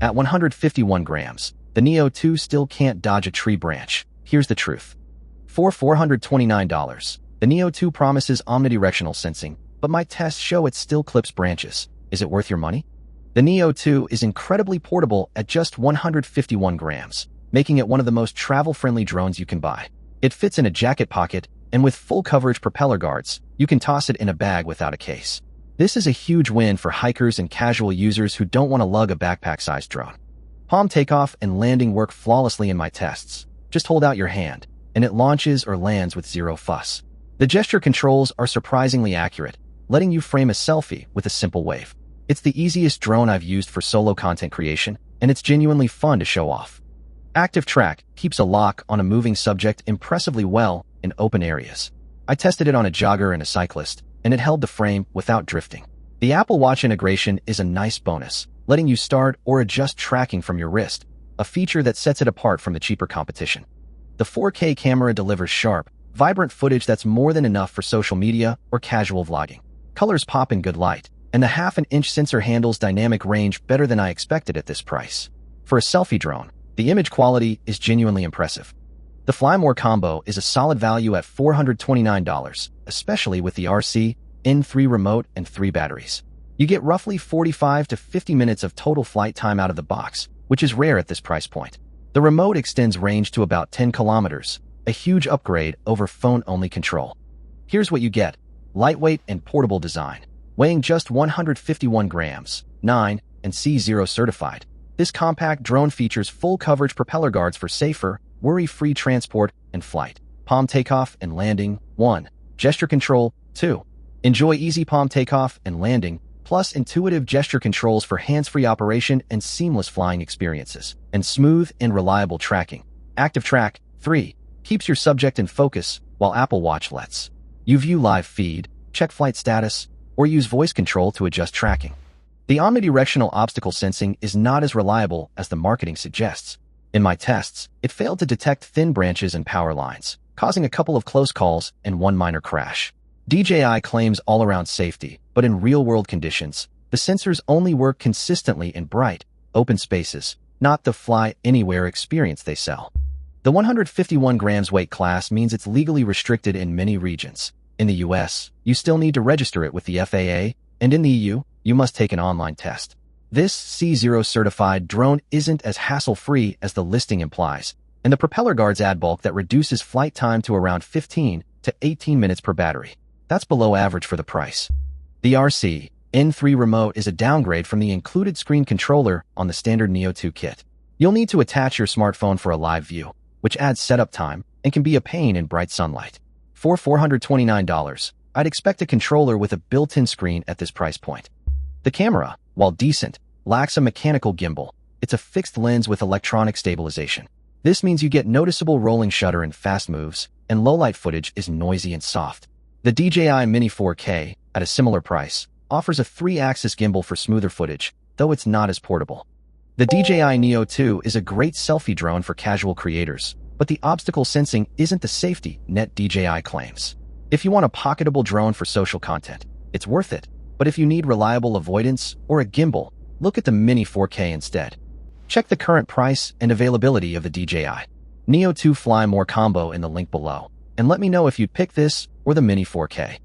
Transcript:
At 151 grams, the Neo 2 still can't dodge a tree branch. Here's the truth. For $429, the Neo 2 promises omnidirectional sensing, but my tests show it still clips branches. Is it worth your money? The Neo 2 is incredibly portable at just 151 grams, making it one of the most travel-friendly drones you can buy. It fits in a jacket pocket, and with full coverage propeller guards, you can toss it in a bag without a case. This is a huge win for hikers and casual users who don't want to lug a backpack-sized drone. Palm takeoff and landing work flawlessly in my tests. Just hold out your hand, and it launches or lands with zero fuss. The gesture controls are surprisingly accurate, letting you frame a selfie with a simple wave. It's the easiest drone I've used for solo content creation, and it's genuinely fun to show off. Active Track keeps a lock on a moving subject impressively well in open areas. I tested it on a jogger and a cyclist, and it held the frame without drifting. The Apple Watch integration is a nice bonus, letting you start or adjust tracking from your wrist, a feature that sets it apart from the cheaper competition. The 4K camera delivers sharp, vibrant footage that's more than enough for social media or casual vlogging. Colors pop in good light, and the half-an-inch sensor handles dynamic range better than I expected at this price. For a selfie drone, the image quality is genuinely impressive. The Fly More combo is a solid value at $429, especially with the RC, N3 remote and 3 batteries. You get roughly 45 to 50 minutes of total flight time out of the box, which is rare at this price point. The remote extends range to about 10 kilometers, a huge upgrade over phone-only control. Here's what you get: lightweight and portable design. Weighing just 151 grams, 9 and C0 certified, this compact drone features full coverage propeller guards for safer, worry-free transport and flight. Palm takeoff and landing, 1. Gesture control, 2. Enjoy easy palm takeoff and landing, plus intuitive gesture controls for hands-free operation and seamless flying experiences, and smooth and reliable tracking. Active Track, 3. Keeps your subject in focus, while Apple Watch lets you view live feed, check flight status, or use voice control to adjust tracking. The omnidirectional obstacle sensing is not as reliable as the marketing suggests. In my tests, it failed to detect thin branches and power lines, causing a couple of close calls and one minor crash. DJI claims all-around safety, but in real-world conditions, the sensors only work consistently in bright, open spaces, not the fly-anywhere experience they sell. The 151 grams weight class means it's legally restricted in many regions. In the US, you still need to register it with the FAA, and in the EU, you must take an online test. This C0 certified drone isn't as hassle-free as the listing implies, and the propeller guards add bulk that reduces flight time to around 15 to 18 minutes per battery. That's below average for the price. The RC N3 remote is a downgrade from the included screen controller on the standard Neo 2 kit. You'll need to attach your smartphone for a live view, which adds setup time and can be a pain in bright sunlight. For $429, I'd expect a controller with a built-in screen at this price point. The camera, while decent, lacks a mechanical gimbal. It's a fixed lens with electronic stabilization. This means you get noticeable rolling shutter in fast moves, and low-light footage is noisy and soft. The DJI Mini 4K, at a similar price, offers a 3-axis gimbal for smoother footage, though it's not as portable. The DJI Neo 2 is a great selfie drone for casual creators, but the obstacle sensing isn't the safety net DJI claims. If you want a pocketable drone for social content, it's worth it. But if you need reliable avoidance or a gimbal, look at the Mini 4K instead. Check the current price and availability of the DJI Neo 2 Fly More combo in the link below, and let me know if you'd pick this or the Mini 4K.